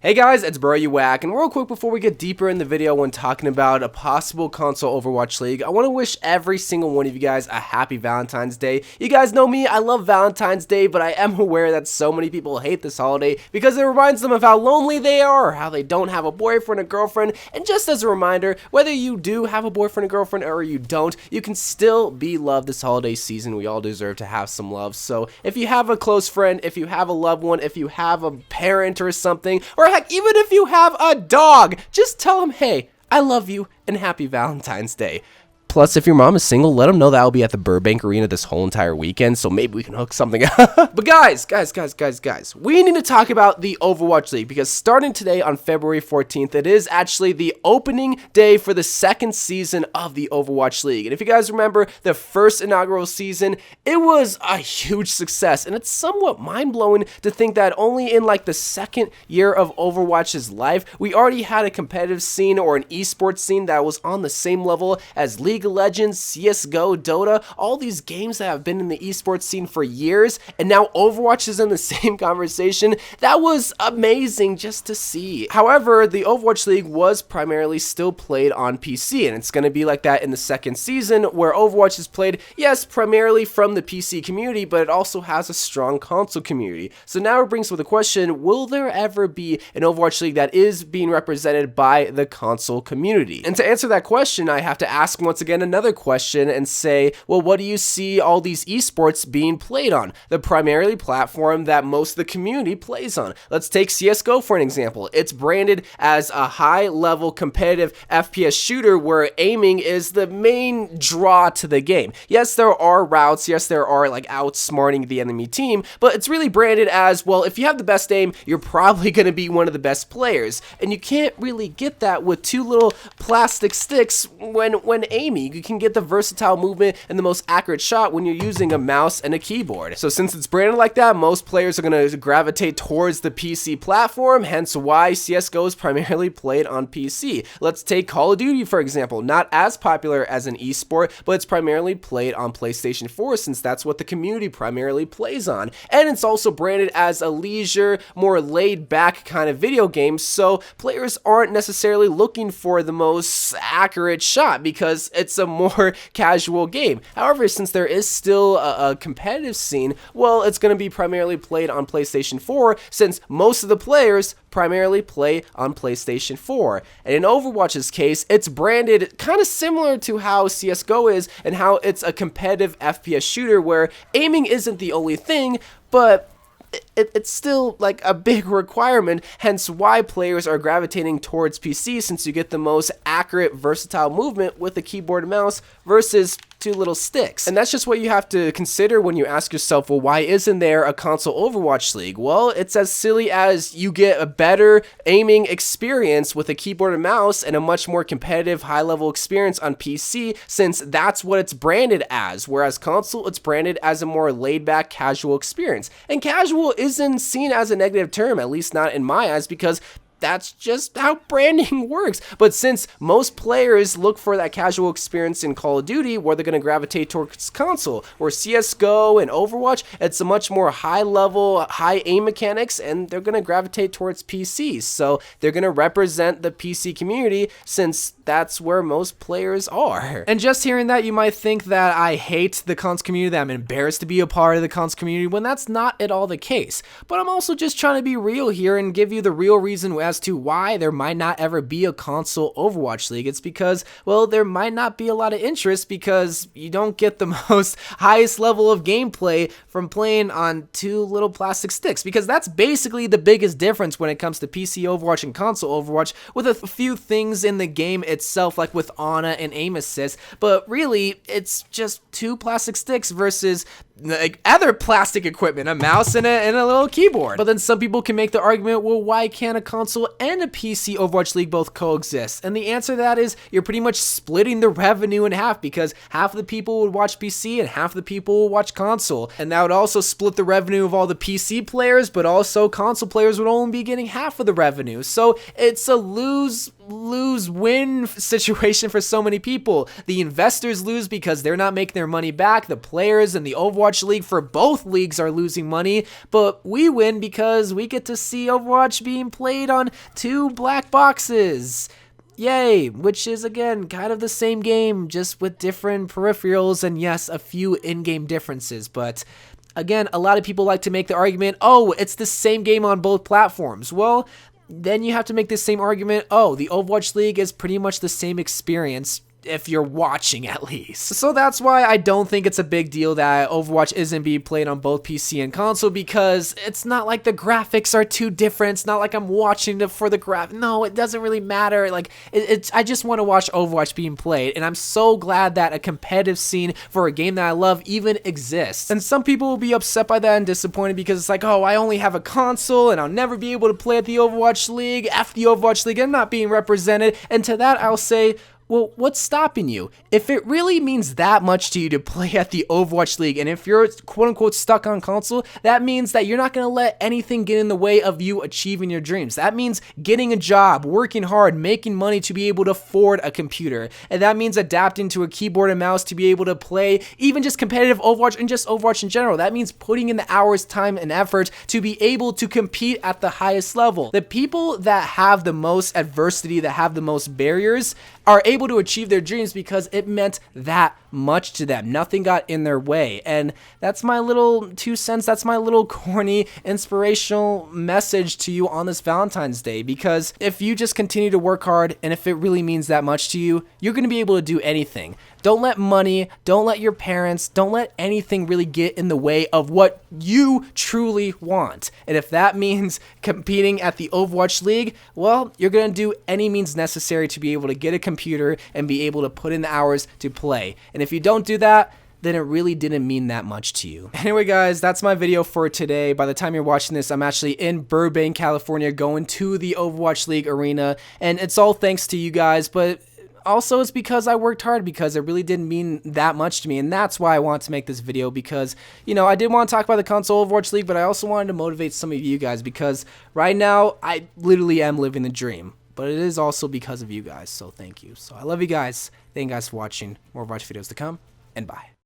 Hey guys, it's BroUwack, and real quick before we get deeper in the video when talking about a possible console Overwatch League, I want to wish every single one of you guys a happy Valentine's Day. You guys know me, I love Valentine's Day, but I am aware that so many people hate this holiday because it reminds them of how lonely they are or how they don't have a boyfriend or girlfriend. And just as a reminder, whether you do have a boyfriend or girlfriend or you don't, you can still be loved this holiday season. We all deserve to have some love. So if you have a close friend, if you have a loved one, if you have a parent or something, or heck, even if you have a dog, just tell them, hey, I love you and happy Valentine's Day. Plus, if your mom is single, let them know that I'll be at the Burbank Arena this whole entire weekend, so maybe we can hook something up. But guys, we need to talk about the Overwatch League, because starting today on February 14th, it is actually the opening day for the second season of the Overwatch League. And if you guys remember the first inaugural season, it was a huge success, and it's somewhat mind-blowing to think that only in like the second year of Overwatch's life, we already had a competitive scene or an esports scene that was on the same level as League of Legends, CSGO, Dota, all these games that have been in the esports scene for years, and now Overwatch is in the same conversation. That was amazing just to see. However, the Overwatch League was primarily still played on PC, and it's going to be like that in the second season, where Overwatch is played, yes, primarily from the PC community, but it also has a strong console community. So now it brings up the question, will there ever be an Overwatch League that is being represented by the console community? And to answer that question, I have to ask once again another question and say, well, what do you see all these esports being played on? The primarily platform that most of the community plays on. Let's take CSGO for an example. It's branded as a high-level competitive FPS shooter where aiming is the main draw to the game. Yes, there are routes. Yes, there are like outsmarting the enemy team, but it's really branded as, well, if you have the best aim, you're probably going to be one of the best players. And you can't really get that with two little plastic sticks when aiming. You can get the versatile movement and the most accurate shot when you're using a mouse and a keyboard. So since it's branded like that, most players are going to gravitate towards the PC platform, hence why CSGO is primarily played on PC. Let's take Call of Duty, for example. Not as popular as an esport, but it's primarily played on PlayStation 4 since that's what the community primarily plays on. And it's also branded as a leisure, more laid-back kind of video game, so players aren't necessarily looking for the most accurate shot because it's a more casual game. However, since there is still a competitive scene, well, it's going to be primarily played on PlayStation 4 since most of the players primarily play on PlayStation 4. And in Overwatch's case, it's branded kind of similar to how CSGO is and how it's a competitive FPS shooter where aiming isn't the only thing, but it's still like a big requirement, hence why players are gravitating towards PC since you get the most accurate, versatile movement with a keyboard and mouse versus two little sticks. And that's just what you have to consider when you ask yourself, well, why isn't there a console Overwatch League? Well, it's as silly as you get a better aiming experience with a keyboard and mouse and a much more competitive high-level experience on PC since that's what it's branded as, whereas console, it's branded as a more laid-back, casual experience. And casual isn't seen as a negative term, at least not in my eyes, because that's just how branding works. But since most players look for that casual experience in Call of Duty, where they're going to gravitate towards console, or CSGO and Overwatch, it's a much more high level, high aim mechanics, and they're going to gravitate towards PCs. So they're going to represent the PC community since that's where most players are. And just hearing that, you might think that I hate the cons community, that I'm embarrassed to be a part of the cons community, when that's not at all the case. But I'm also just trying to be real here and give you the real reason as to why there might not ever be a console Overwatch League. It's because, well, there might not be a lot of interest because you don't get the most highest level of gameplay from playing on two little plastic sticks, because that's basically the biggest difference when it comes to PC Overwatch and console Overwatch, with a few things in the game itself, like with Ana and aim assist, but really it's just two plastic sticks versus like other plastic equipment, a mouse and a little keyboard. But then some people can make the argument, well, why can't a console and a PC Overwatch League both coexist? And the answer to that is you're pretty much splitting the revenue in half, because half of the people would watch PC and half of the people will watch console. And that would also split the revenue of all the PC players, but also console players would only be getting half of the revenue. So it's a lose-win situation for so many people. The investors lose because they're not making their money back. The players and the Overwatch Overwatch League for both leagues are losing money, but we win because we get to see Overwatch being played on 2 black boxes. Yay, which is again kind of the same game, just with different peripherals and yes, a few in-game differences, but again, a lot of people like to make the argument, oh, it's the same game on both platforms. Well, then you have to make the same argument, oh, the Overwatch League is pretty much the same experience if you're watching at least. So that's why I don't think it's a big deal that Overwatch isn't being played on both PC and console, because it's not like the graphics are too different. It's not like I'm watching it for the No, it doesn't really matter. Like I just want to watch Overwatch being played, and I'm so glad that a competitive scene for a game that I love even exists. And some people will be upset by that and disappointed because it's like, oh, I only have a console and I'll never be able to play at the Overwatch League. After the Overwatch League, I'm not being represented. And to that, I'll say, well, what's stopping you? If it really means that much to you to play at the Overwatch League, and if you're quote-unquote stuck on console, that means that you're not going to let anything get in the way of you achieving your dreams. That means getting a job, working hard, making money to be able to afford a computer. And that means adapting to a keyboard and mouse to be able to play even just competitive Overwatch and just Overwatch in general. That means putting in the hours, time, and effort to be able to compete at the highest level. The people that have the most adversity, that have the most barriers, are able to achieve their dreams because it meant that much to them. Nothing got in their way. And that's my little 2 cents. That's my little corny, inspirational message to you on this Valentine's Day. Because if you just continue to work hard, and if it really means that much to you, you're going to be able to do anything. Don't let money, don't let your parents, don't let anything really get in the way of what you truly want. And if that means competing at the Overwatch League, well, you're going to do any means necessary to be able to get a computer and be able to put in the hours to play. And if you don't do that, then it really didn't mean that much to you. Anyway, guys, that's my video for today. By the time you're watching this, I'm actually in Burbank, California, going to the Overwatch League arena, and it's all thanks to you guys, but also it's because I worked hard, because it really didn't mean that much to me, and that's why I want to make this video, because, you know, I did want to talk about the console Overwatch League, but I also wanted to motivate some of you guys, because right now, I literally am living the dream. But it is also because of you guys, so thank you. So I love you guys. Thank you guys for watching. More Overwatch videos to come, and bye.